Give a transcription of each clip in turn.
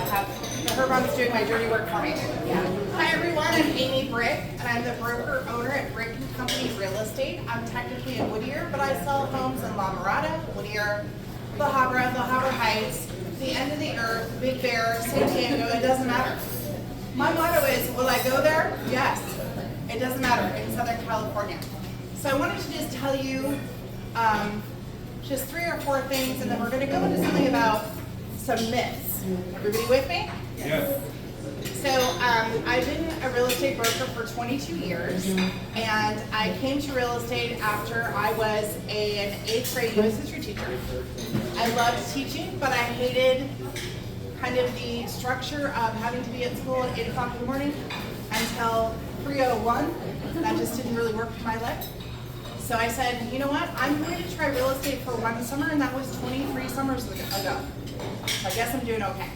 have Herman's doing my dirty work for me. Hi everyone, I'm Amy Brick, and I'm the broker owner at Brick & Company Real Estate. I'm technically in Whittier, but I sell homes in La Mirada, Whittier, La Habra Heights, the end of the earth, Big Bear, San Diego, it doesn't matter. My motto is, will I go there? Yes. It doesn't matter, in Southern California. So I wanted to just tell you just 3 or 4 things, and then we're going to go into something about some myths. Everybody with me? Yes. So I've been a real estate broker for 22 years, and I came to real estate after I was an 8th grade U.S. history teacher. I loved teaching, but I hated kind of the structure of having to be at school at 8 o'clock in the morning until 3:01. That just didn't really work for my life. So I said, you know what, I'm going to try real estate for 1 summer, and that was 23 summers ago. So I guess I'm doing okay.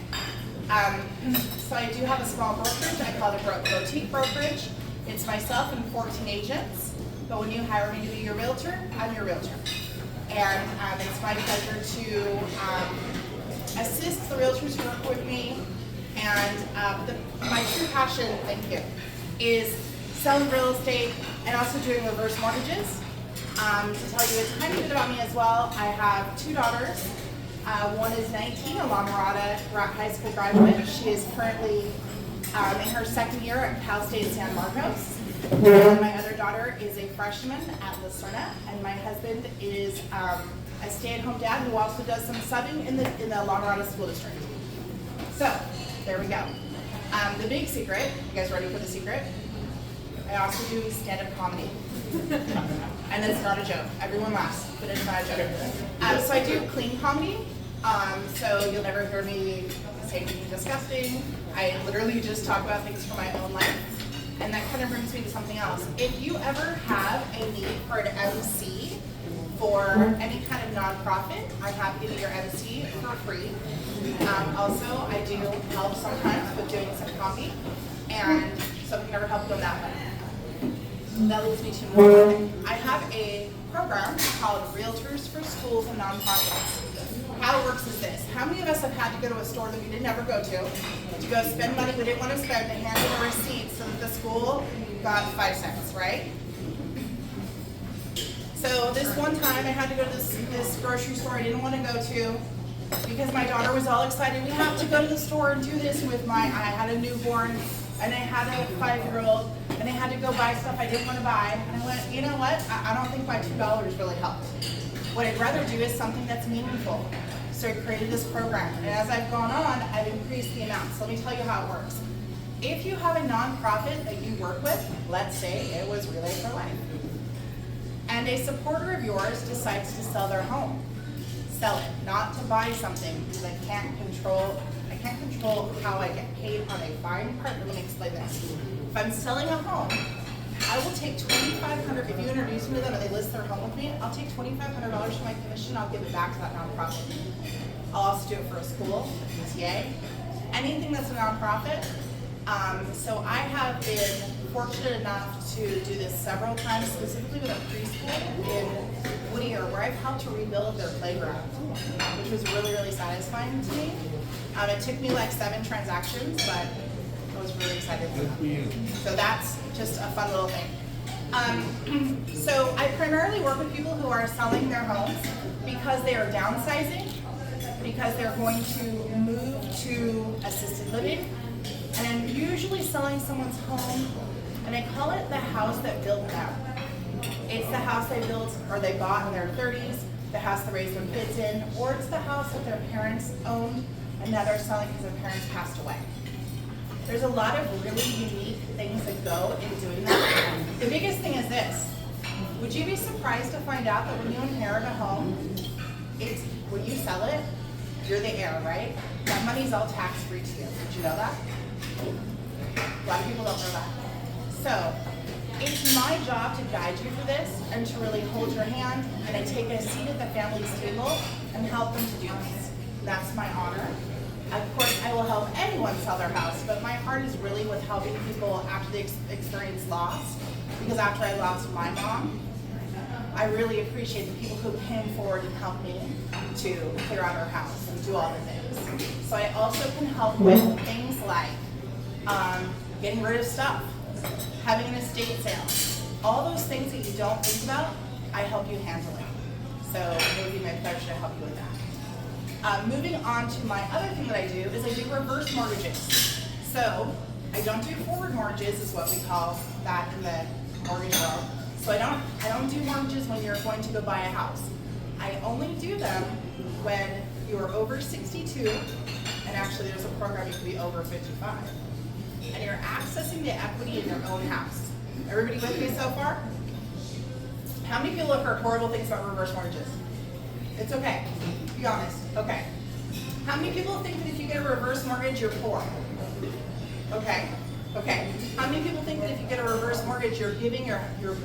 So I do have a small brokerage. I call it a boutique brokerage. It's myself and 14 agents. But when you hire me to be your realtor, I'm your realtor. And it's my pleasure to assist the realtors who work with me. And my true passion, thank you, is selling real estate and also doing reverse mortgages. To tell you it's kind of bit about me as well, I have 2 daughters. One is 19, a La Mirada high school graduate. She is currently in her 2nd year at Cal State San Marcos. And my other daughter is a freshman at La Serna, and my husband is a stay-at-home dad who also does some subbing in the La Mirada school district. So, there we go. The big secret, you guys ready for the secret? I also do stand-up comedy. And it's not a joke. Everyone laughs, but it's not a joke. So I do clean comedy. So you'll never hear me say anything disgusting. I literally just talk about things from my own life. And that kind of brings me to something else. If you ever have a need for an MC for any kind of nonprofit, I'm happy to be your MC for free. Also, I do help sometimes with doing some comedy. And so if you can ever help them that way. That leads me to more. I have a program called Realtors for Schools and Nonprofits. How it works is this. How many of us have had to go to a store that we didn't ever go to go spend money we didn't want to spend, to hand in a receipt so that the school got 5 cents, right? So this one time I had to go to this grocery store I didn't want to go to because my daughter was all excited. We have to go to the store and do this with I had a newborn, and I had a 5-year-old, and I had to go buy stuff I didn't want to buy. And I went, you know what? I don't think my $2 really helped. What I'd rather do is something that's meaningful. So I created this program. And as I've gone on, I've increased the amounts. So let me tell you how it works. If you have a nonprofit that you work with, let's say it was Relay for Life, and a supporter of yours decides to sell their home, sell it, not to buy something because I can't control how I get paid on a buying part. Let me explain this. If I'm selling a home, I will take $2,500. If you introduce me to them and they list their home with me, I'll take $2,500 from my commission. I'll give it back to that nonprofit. I'll also do it for a school, a PTA, anything that's a nonprofit. So I have been fortunate enough to do this several times, specifically with a preschool in Whittier, where I've helped to rebuild their playground, which was really, really satisfying to me. It took me like 7 transactions, but I was really excited for them. So that's just a fun little thing. So I primarily work with people who are selling their homes because they are downsizing, because they're going to move to assisted living, and I'm usually selling someone's home, and I call it the house that built them. It's the house they built or they bought in their 30s, the house they raised their kids in, or it's the house that their parents owned and now they're selling because their parents passed away. There's a lot of really unique things that go in doing that. The biggest thing is this. Would you be surprised to find out that when you inherit a home, when you sell it, you're the heir, right? That money's all tax-free to you. Did you know that? A lot of people don't know that. So, it's my job to guide you through this and to really hold your hand, and I take a seat at the family's table and help them to do this. That's my honor. Of course, I will help anyone sell their house, but my heart is really with helping people after they experience loss. Because after I lost my mom, I really appreciate the people who came forward and helped me to clear out our house and do all the things. So I also can help with things like getting rid of stuff, having an estate sale, all those things that you don't think about, I help you handle it. So it would be my pleasure to help you with that. Moving on to my other thing that I do is I do reverse mortgages. So I don't do forward mortgages, is what we call that in the mortgage world. So I don't do mortgages when you're going to go buy a house. I only do them when you are over 62, and actually there's a program you can be over 55, and you're accessing the equity in your own house. Everybody with me so far? How many people have heard horrible things about reverse mortgages? It's okay, be honest, okay. How many people think that if you get a reverse mortgage, you're poor? Okay, okay. How many people think that if you get a reverse mortgage, you're giving your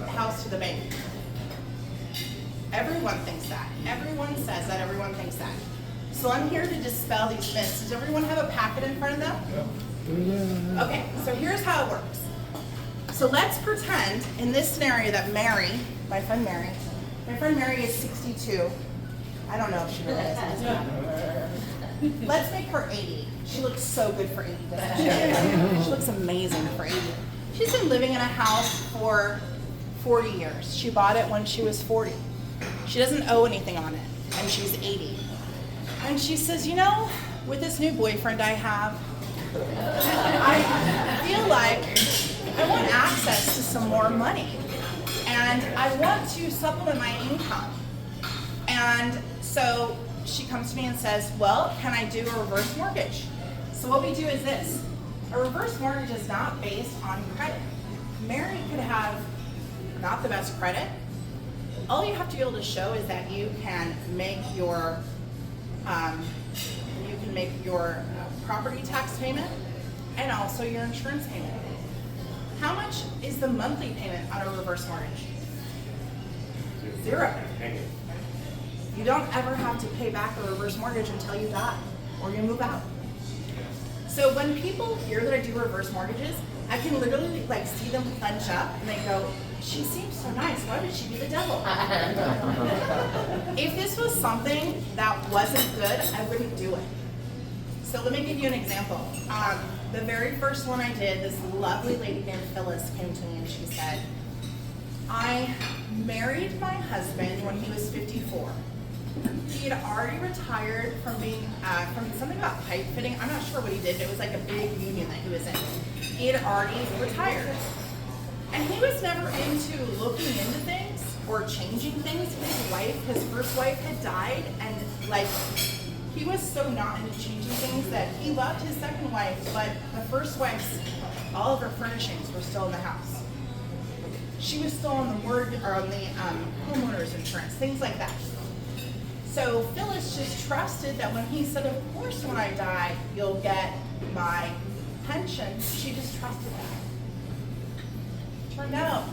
house to the bank? Everyone thinks that. Everyone says that. Everyone thinks that. So I'm here to dispel these myths. Does everyone have a packet in front of them? Yeah. Okay, so here's how it works. So let's pretend in this scenario that Mary, my friend Mary is 62. I don't know if she really is. Let's make her 80. She looks so good for 80, doesn't she? She looks amazing for 80. She's been living in a house for 40 years. She bought it when she was 40. She doesn't owe anything on it, and she's 80. And she says, you know, with this new boyfriend I have, I feel like I want access to some more money, and I want to supplement my income. And so she comes to me and says, well, can I do a reverse mortgage? So what we do is this. A reverse mortgage is not based on credit. Mary could have not the best credit. All you have to be able to show is that you can make your property tax payment and also your insurance payment. How much is the monthly payment on a reverse mortgage? Zero. You don't ever have to pay back a reverse mortgage until you die or you move out. So when people hear that I do reverse mortgages, I can literally see them clench up and they go, she seems so nice, why would she be the devil? If this was something that wasn't good, I wouldn't do it. So let me give you an example. The very first one I did, this lovely lady named Phyllis came to me and she said, I married my husband when he was 54. He had already retired from being, from something about pipe fitting. I'm not sure what he did, but it was like a big union that he was in. He had already retired. And he was never into looking into things or changing things. His first wife had died, and he was so not into changing things that he loved his second wife, but the first wife's, all of her furnishings were still in the house. She was still on the homeowner's insurance, things like that. So Phyllis just trusted that when he said, of course when I die, you'll get my pension, she just trusted that. Turned out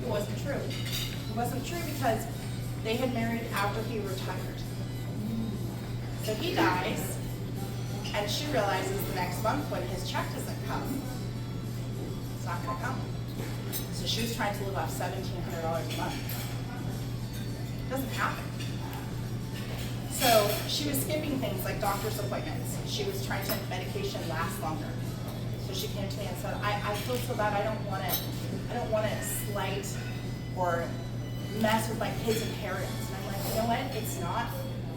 it wasn't true. It wasn't true because they had married after he retired. So he dies, and she realizes the next month when his check doesn't come, it's not going to come. So she was trying to live off $1,700 a month. It doesn't happen. So she was skipping things like doctor's appointments. She was trying to make medication last longer. So she came to me and said, I feel so bad, I don't want to slight or mess with my kids' inheritance. And I'm like, you know what, it's not,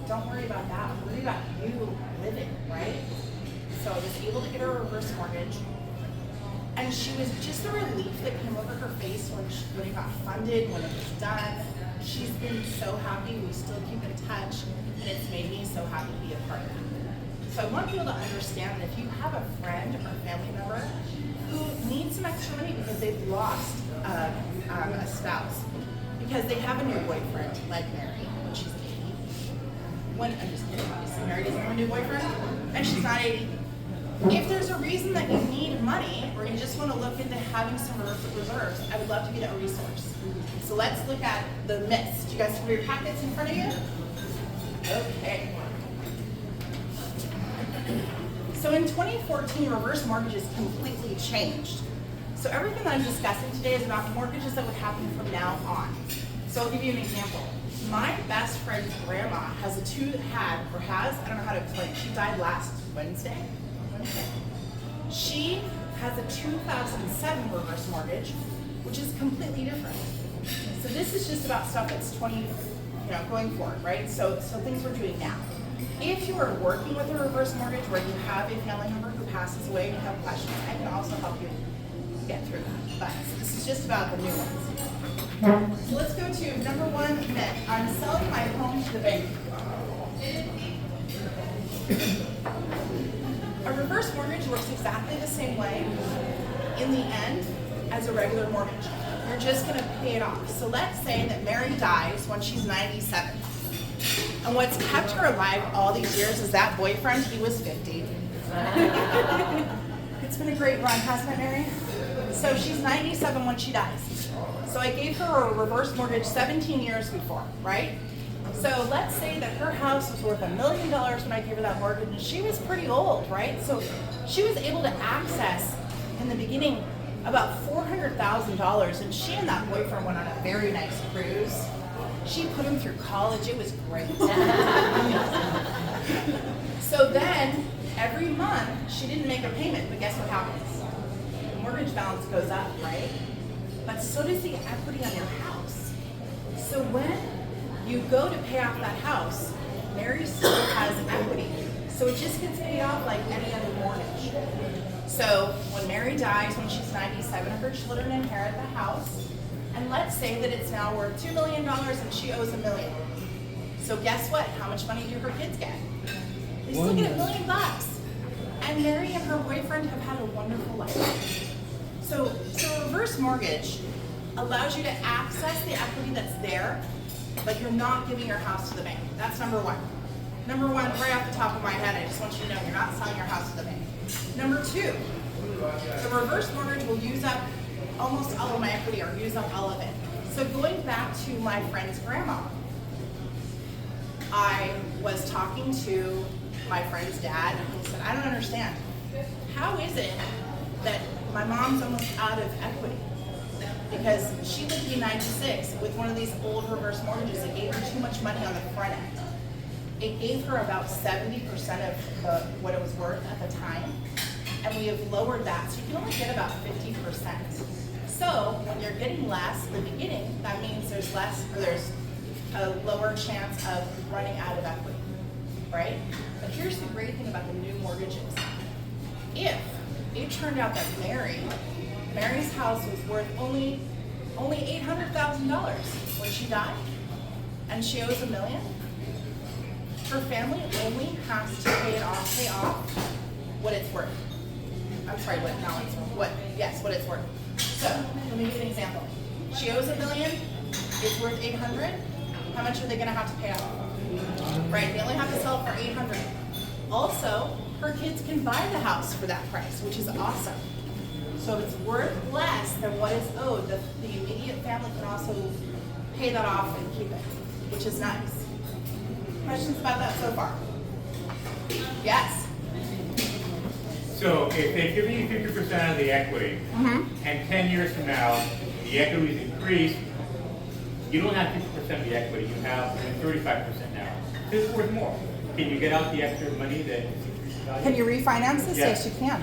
don't worry about that. Worry about you living, right? So I was able to get her a reverse mortgage. And she was just the relief that came over her face when it got funded, when it was done. She's been so happy. We still keep in touch, and it's made me so happy to be a part of it. So I want people to understand that if you have a friend or family member who needs some extra money because they've lost a spouse, because they have a new boyfriend, like Mary, when she's 80. I'm just kidding, obviously Mary doesn't have a new boyfriend, and she's not 80. If there's a reason that you need money, or you just want to look into having some reserves, I would love to be that resource. So let's look at the myths. Do you guys have your packets in front of you? Okay. So in 2014, reverse mortgages completely changed. So everything that I'm discussing today is about mortgages that would happen from now on. So I'll give you an example. My best friend's grandma has I don't know how to explain it. She died last Wednesday. She has a 2007 reverse mortgage, which is completely different. So this is just about stuff that's going forward, right? So things we're doing now. If you are working with a reverse mortgage where you have a family member who passes away and you have questions, I can also help you get through that. But this is just about the new ones. So let's go to number 1 myth. I'm selling my home to the bank. A reverse mortgage works exactly the same way in the end as a regular mortgage. You're just going to pay it off. So let's say that Mary dies when she's 97. And what's kept her alive all these years is that boyfriend. He was 50. It's been a great run, hasn't it, Mary? So she's 97 when she dies. So I gave her a reverse mortgage 17 years before, right? So let's say that her house was worth $1 million when I gave her that mortgage, and she was pretty old, right? So she was able to access, in the beginning, about $400,000, and she and that boyfriend went on a very nice cruise. She put him through college. It was great. So then, every month, she didn't make a payment, but guess what happens? The mortgage balance goes up, right? But so does the equity on your house. So when you go to pay off that house, Mary still has equity. So it just gets paid off like any other mortgage. So when Mary dies, when she's 97, her children inherit the house. And let's say that it's now worth $2 million and she owes $1 million. So guess what? How much money do her kids get? They still get $1 million. And Mary and her boyfriend have had a wonderful life. So a reverse mortgage allows you to access the equity that's there, but you're not giving your house to the bank. That's number 1. Number 1, right off the top of my head, I just want you to know you're not selling your house to the bank. Number 2, the reverse mortgage will use up almost all of my equity or use up all of it. So going back to my friend's grandma, I was talking to my friend's dad and he said, I don't understand. How is it that my mom's almost out of equity? Because she lived to be 96 with one of these old reverse mortgages that gave her too much money on the front end. It gave her about 70% of what it was worth at the time, and we have lowered that, so you can only get about 50%. So when you're getting less at the beginning, that means there's a lower chance of running out of equity, right? But here's the great thing about the new mortgages. If it turned out that Mary's house was worth only $800,000 when she died, and she owes $1 million, her family only has to pay off what it's worth. I'm sorry, what it's worth. So, let me give you an example. She owes $1 million, it's worth $800. How much are they gonna have to pay off? Right, they only have to sell it for $800. Also, her kids can buy the house for that price, which is awesome. So if it's worth less than what is owed, the immediate family can also pay that off and keep it, which is nice. Questions about that so far? Yes? So if they give you 50% of the equity, and 10 years from now, the equity is increased, you don't have 50% of the equity, you have 35% now. This is worth more. Can you get out the extra money that is increased value? Can you refinance this? Yes, you can.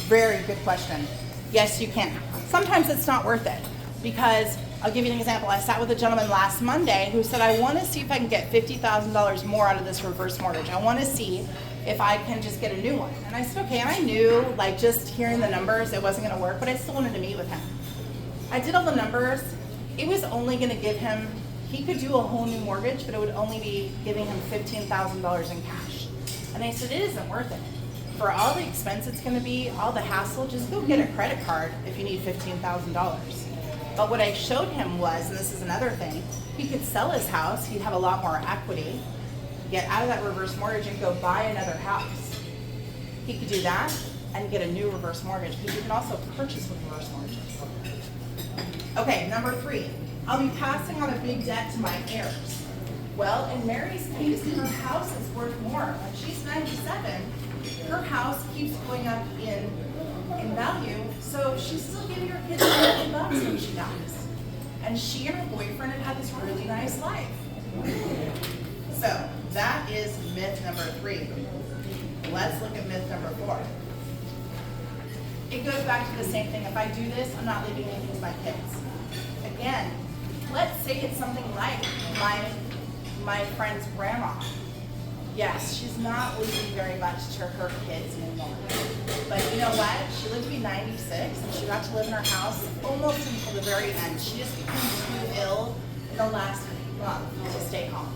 Very good question. Yes, you can. Sometimes it's not worth it because I'll give you an example. I sat with a gentleman last Monday who said, I want to see if I can get $50,000 more out of this reverse mortgage. I want to see if I can just get a new one. And I said, okay. And I knew, like, just hearing the numbers, it wasn't going to work, but I still wanted to meet with him. I did all the numbers. It was only going to give him, he could do a whole new mortgage, but it would only be giving him $15,000 in cash. And I said, it isn't worth it. For all the expense it's going to be, all the hassle, just go get a credit card if you need $15,000. But what I showed him was, and this is another thing, he could sell his house, he'd have a lot more equity, get out of that reverse mortgage and go buy another house. He could do that and get a new reverse mortgage, because you can also purchase with reverse mortgages. Okay, number 3, I'll be passing on a big debt to my heirs. Well, in Mary's case, her house is worth more. When she's 97, her house keeps going up in value, so she's still giving her kids $1 million when she dies. And she and her boyfriend had had this really nice life. So that is myth number 3. Let's look at myth number 4. It goes back to the same thing. If I do this, I'm not leaving anything to my kids. Again, let's say it's something like my friend's grandma. Yes, she's not leaving very much to her kids anymore. But you know what? She lived to be 96 and she got to live in her house almost until the very end. She just became too ill in the last month to stay home.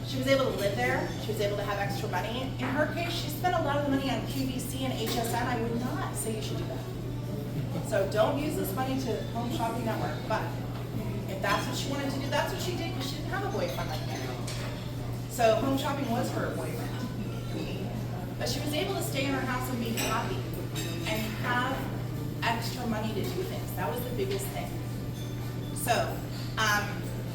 She was able to live there. She was able to have extra money. In her case, she spent a lot of the money on QVC and HSN. I would not say you should do that. So don't use this money to Home Shopping Network. But if that's what she wanted to do, that's what she did because she didn't have a boyfriend like that. So home shopping was her boyfriend. But she was able to stay in her house and be happy and have extra money to do things. That was the biggest thing. So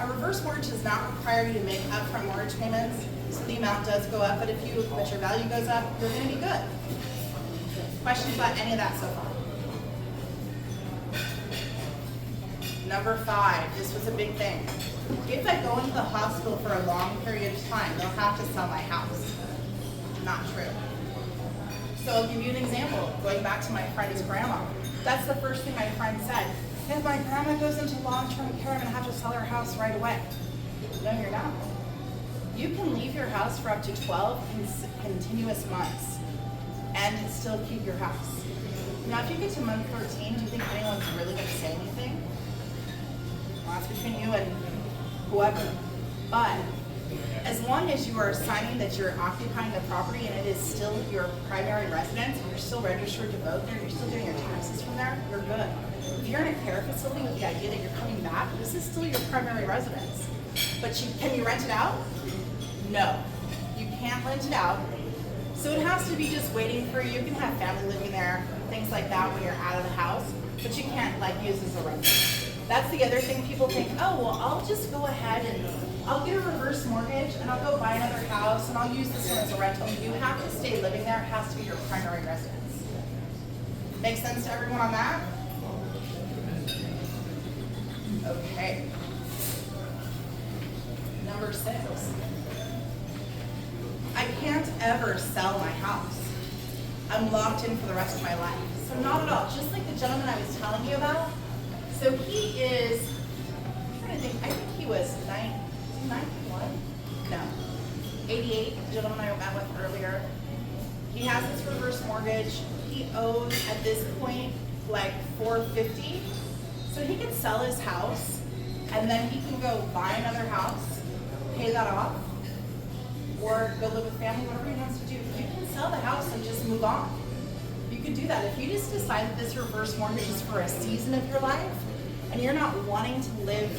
a reverse mortgage does not require you to make upfront mortgage payments. So the amount does go up, but if your value goes up, you're going to be good. Questions about any of that so far? Number 5, this was a big thing. If I go into the hospital for a long period of time, they'll have to sell my house. Not true. So I'll give you an example, going back to my friend's grandma. That's the first thing my friend said. If my grandma goes into long-term care, I'm gonna have to sell her house right away. No, you're not. You can leave your house for up to 12 continuous months and still keep your house. Now, if you get to month 13, do you think anyone's really gonna say anything? Well, that's between you and whoever. But as long as you are signing that you're occupying the property and it is still your primary residence, and you're still registered to vote there, and you're still doing your taxes from there, you're good. If you're in a care facility with the idea that you're coming back, this is still your primary residence. But can you rent it out? No. You can't rent it out. So it has to be just waiting for you. You can have family living there, things like that when you're out of the house, but you can't use as a rental. That's the other thing. People think, oh, well, I'll just go ahead and I'll get a reverse mortgage and I'll go buy another house and I'll use this one as a rental. You have to stay living there. It has to be your primary residence. Make sense to everyone on that? Okay. Number 6. I can't ever sell my house. I'm locked in for the rest of my life. So not at all. Just like the gentleman I was telling you about. So he is, I'm trying to think, I think he was 91? No, 88, the gentleman I met with earlier. He has this reverse mortgage. He owes at this point like $450. So he can sell his house and then he can go buy another house, pay that off, or go live with family, whatever he wants to do. You can sell the house and just move on. You could do that. If you just decide that this reverse mortgage is for a season of your life and you're not wanting to live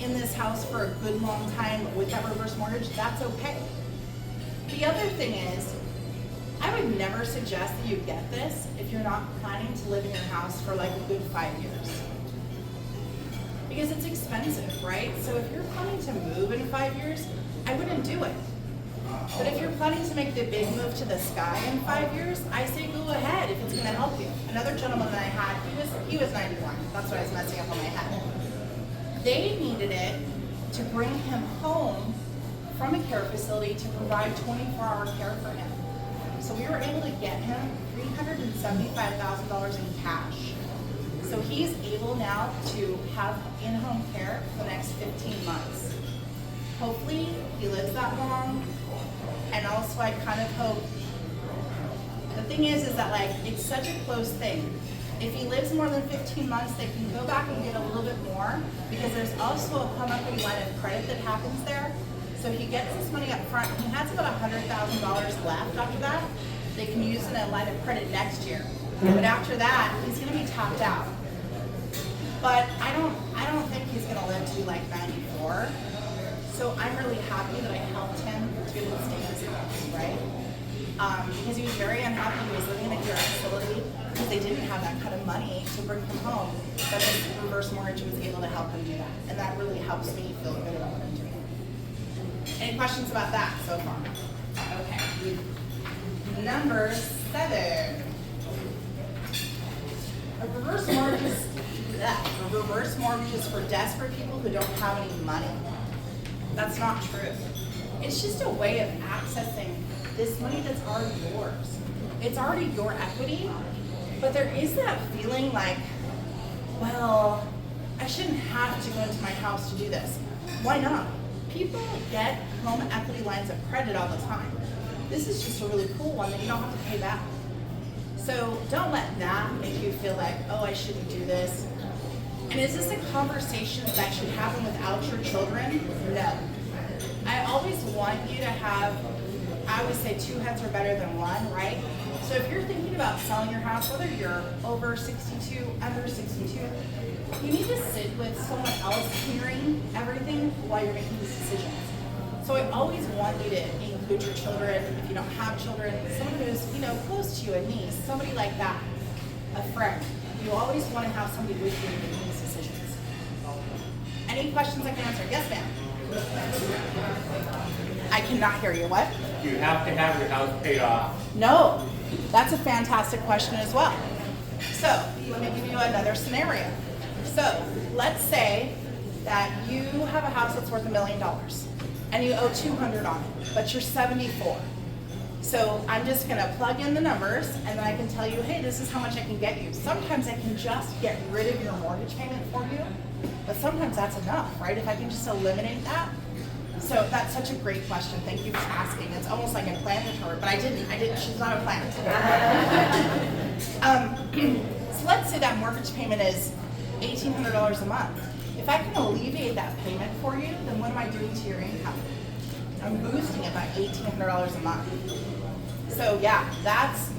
in this house for a good long time with that reverse mortgage, that's okay. The other thing is, I would never suggest that you get this if you're not planning to live in your house for like a good 5 years. Because it's expensive, right? So if you're planning to move in 5 years, I wouldn't do it. But if you're planning to make the big move to the sky in 5 years, I say go ahead if it's going to help you. Another gentleman that I had, he was 91. That's what I was messing up on my head. They needed it to bring him home from a care facility to provide 24-hour care for him. So we were able to get him $375,000 in cash. So he's able now to have in-home care for the next 15 months. Hopefully he lives that long. And also I kind of hope, the thing is that like, it's such a close thing. If he lives more than 15 months, they can go back and get a little bit more because there's also a home equity line of credit that happens there. So he gets this money up front. He has about $100,000 left after that. They can use in a line of credit next year. But after that, he's gonna be topped out. But I don't think he's gonna live to like 94. So I'm really happy that I helped him to be able to stay in his house, right? Because he was very unhappy. He was living in a care facility because they didn't have that kind of money to bring him home. But this reverse mortgage was able to help him do that. And that really helps me feel good about what I'm doing. Any questions about that so far? Okay. Number 7. A reverse mortgage reverse mortgages for desperate people who don't have any money. That's not true. It's just a way of accessing this money that's already yours. It's already your equity, but there is that feeling like, well, I shouldn't have to go into my house to do this. Why not? People get home equity lines of credit all the time. This is just a really cool one that you don't have to pay back. So don't let that make you feel like, oh, I shouldn't do this. And is this a conversation that should happen without your children? No. I always want you to have, I always say 2 heads are better than one, right? So if you're thinking about selling your house, whether you're over 62, under 62, you need to sit with someone else hearing everything while you're making these decisions. So I always want you to include your children, if you don't have children, someone who's, close to you, a niece, somebody like that, a friend. You always want to have somebody with you making these decisions. Any questions I can answer? Yes, ma'am. I cannot hear you. What? Do you have to have your house paid off? No. That's a fantastic question as well. So let me give you another scenario. So let's say that you have a house that's worth $1 million and you owe $200 on it, but you're 74. So I'm just gonna plug in the numbers and then I can tell you, hey, this is how much I can get you. Sometimes I can just get rid of your mortgage payment for you, but sometimes that's enough, right? If I can just eliminate that. So that's such a great question. Thank you for asking. It's almost like I planned with her, but I didn't. She's not a planner. So let's say that mortgage payment is $1,800 a month. If I can alleviate that payment for you, then what am I doing to your income? I'm boosting it by $1,800 a month. So yeah, that's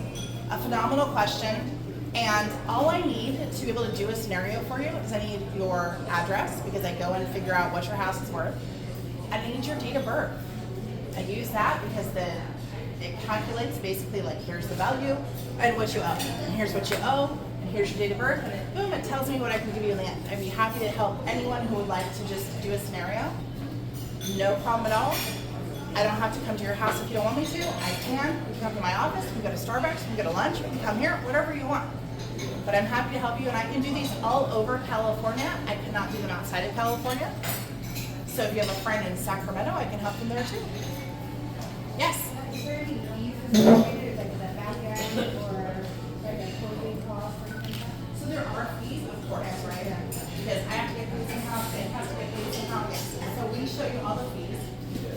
a phenomenal question. And all I need to be able to do a scenario for you is I need your address because I go and figure out what your house is worth. I need your date of birth. I use that because it calculates basically like here's the value and what you owe. And here's what you owe, and here's your date of birth, and then boom, it tells me what I can give you in the end. I'd be happy to help anyone who would like to just do a scenario. No problem at all. I don't have to come to your house if you don't want me to. I can. We can come to my office, we can go to Starbucks, we can go to lunch, we can come here, whatever you want. But I'm happy to help you, and I can do these all over California. I cannot do them outside of California. So if you have a friend in Sacramento, I can help them there too. Yes? Is there any fees associated, like the backyard or like a closing cost or anything like that? So there are fees, of course, right? Because I have to get paid somehow, it has to get paid somehow, yes. So we show you all the fees.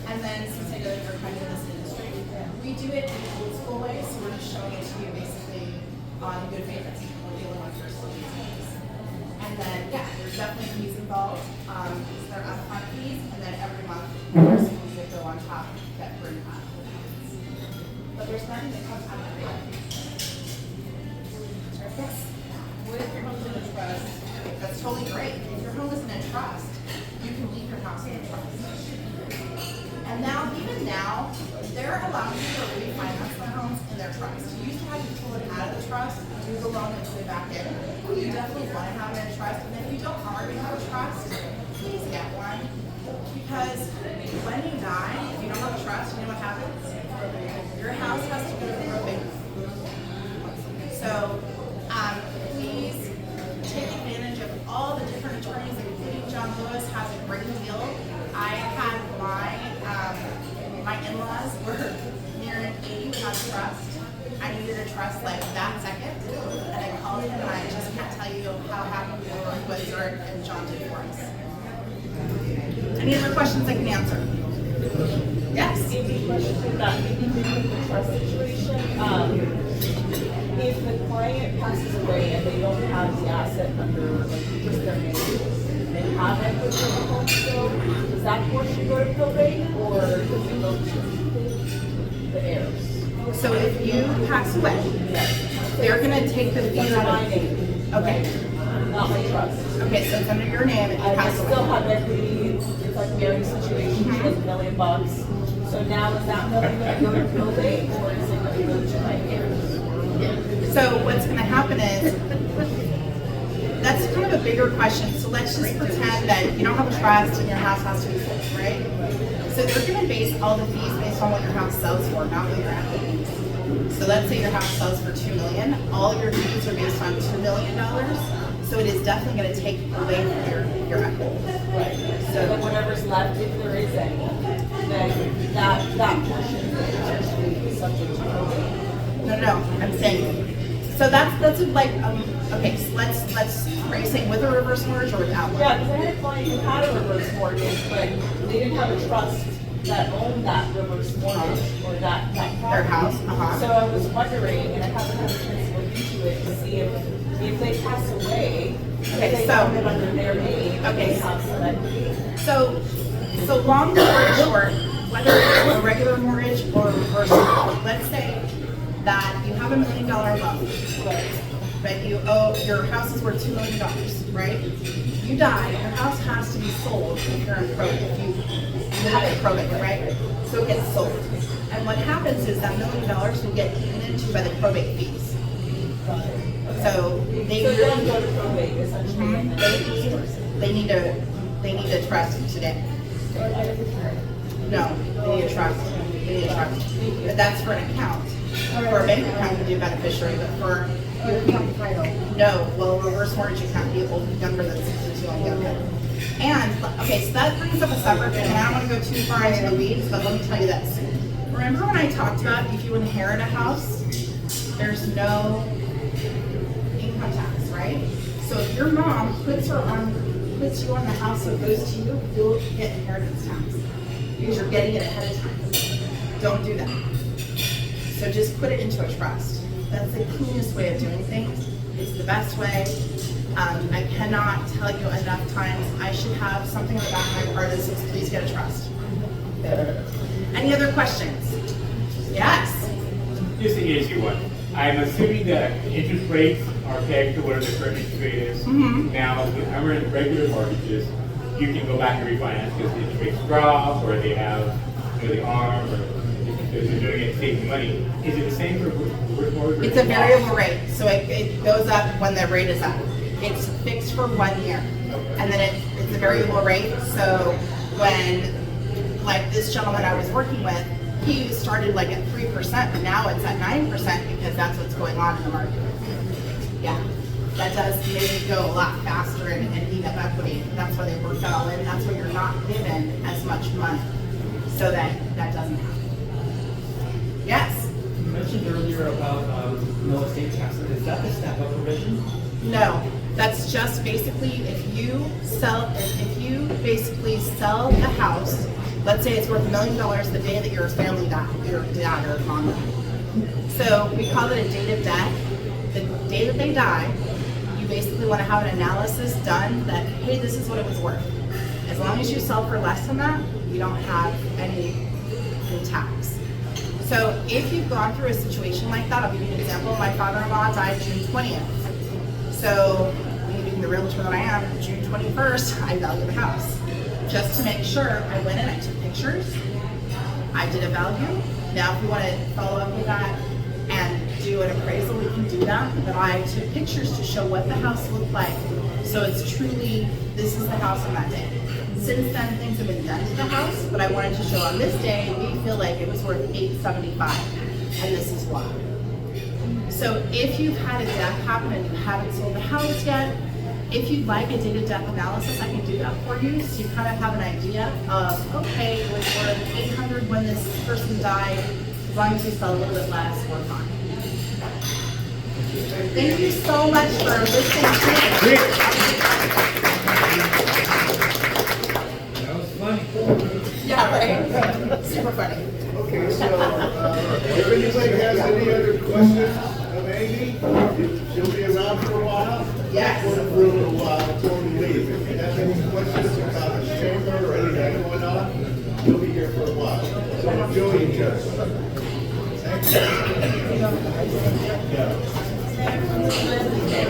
And then since I know that you're kind of in this industry, we do it in the old school way, so we're just showing it to you basically on good faith. That's what the other ones are still using these. And then, yeah, there's definitely fees involved. So there are upfront fees, and then every month there's fees that go on top that bring up. But there's nothing that comes out of it. Yes. What if your home's in a trust? That's totally great. If your home isn't in trust, you can leave your house in trust. And now, even now, they're allowing you to refinance their homes in their trust. You used to have to pull it out of the trust, do the loan, and put it back in. You definitely want to have it in trust. And if you don't already have a trust, please get one. Because when you die, if you don't have a trust, you know what happens? Your house has to go to probate. So please take advantage of all the different attorneys, including John Lewis has a great deal. I had my in-laws were near 80 without a trust. I needed a trust like that second, and I called him, and I just can't tell you how happy we were with what Zurich and John did for us. Any other questions I can answer? Yes. Maybe question about the trust situation. If the client passes away and they don't have the asset under like just their name, they have equity in the home still, does that portion go to probate or does it go to the heirs? So if you pass away, Yes. they're gonna take the fees Under out my of. name, Okay. not my trust. Okay, so it's under your name and you I pass still away. have equity, it's like Mary's situation, she has $1 million. So now is that million gonna go to probate or is it gonna go to my heirs? So what's gonna happen is, that's kind of a bigger question. So let's just pretend that you don't have a trust and your house has to be sold, right? So they're gonna base all the fees based on what your house sells for, not what your equity is. So let's say your house sells for $2 million. All your fees are based on $2 million. So So it is definitely gonna take away from your equity. Right. So then whatever's left, if there is any, then that portion is potentially subject to probate. No, I'm saying, so that's like, okay, so are you saying with a reverse mortgage or without one? Yeah, because I had a client who had a reverse mortgage, but they didn't have a trust that owned that reverse mortgage or that property. Their house, So I was wondering, and I haven't had a chance to look into it, to see if they pass away, Okay, if they so- have it under their name, Okay. they have some equity. So long story short, whether it's a regular mortgage or a reverse mortgage, let's say that you have $1 million loan, but you owe, your house is worth $2 million, right? You die, your house has to be sold if you're in probate, if you have it probate, right? So it gets sold. And what happens is that $1 million will get eaten into by the probate fees. So they So really then go to probate essentially, and then they need a trust today. No, they need a trust. They need a trust. But that's for an account. For a bank account, you do beneficiary, but for no, well, a reverse mortgage account, be old, younger than 62 and younger. And okay, so that brings up a separate thing, and I don't want to go too far into the weeds, but let me tell you this. Remember when I talked about if you inherit a house, there's no income tax, right? So if your mom puts you on the house so it goes to you, you'll get inheritance tax because you're getting it ahead of time. Don't do that. So just put it into a trust. That's the cleanest way of doing things. It's the best way. I cannot tell you enough times. I should have something on the back of my car that says, please get a trust. Any other questions? Yes. Just an easy one. I'm assuming that interest rates are pegged to whatever the current interest rate is. Now, I'm in regular mortgages. You can go back and refinance because the interest rates drop, or they have, the arm, or they're doing it saving money. Is it the same for reverse mortgage? It's a variable rate, so it goes up when the rate is up. It's fixed for 1 year, and then it's a variable rate. So when, like this gentleman I was working with, he started like at 3%, but now it's at 9% because that's what's going on in the market. Yeah, that does make it go a lot faster and eat up equity. That's why they work it all in. That's why you're not given as much money, so that doesn't happen. Yes. You mentioned earlier about no estate taxes. Is that the step-up provision? No, that's just basically if you basically sell the house, let's say it's worth $1 million the day that your family died, your dad or mom died. So we call it a date of death. The day that they die, you basically want to have an analysis done that, hey, this is what it was worth. As long as you sell for less than that, you don't have any tax. So if you've gone through a situation like that, I'll give you an example. My father-in-law died June 20th. So, me being the realtor that I am, June 21st, I value the house. Just to make sure, I went in, I took pictures, I did a value. Now, if you want to follow up with that and do an appraisal, we can do that. But I took pictures to show what the house looked like. So it's truly, this is the house on that day. Since then, things have been done to the house, but I wanted to show on this day, we feel like it was worth $875, and this is why. So if you've had a death happen and you haven't sold the house yet, if you'd like a date of death analysis, I can do that for you, so you kind of have an idea of, okay, it was worth 800 when this person died, as long as you sell a little bit less, we're fine. Thank you so much for listening to me. That was funny. Yeah, right? Super funny. Okay, so, if anybody has any other questions of Amy, she'll be around for a while. Yes. For a while before we leave. If you have any questions about the chamber or anything going on, she'll be here for a while. So enjoy each other. Thank you. Yeah.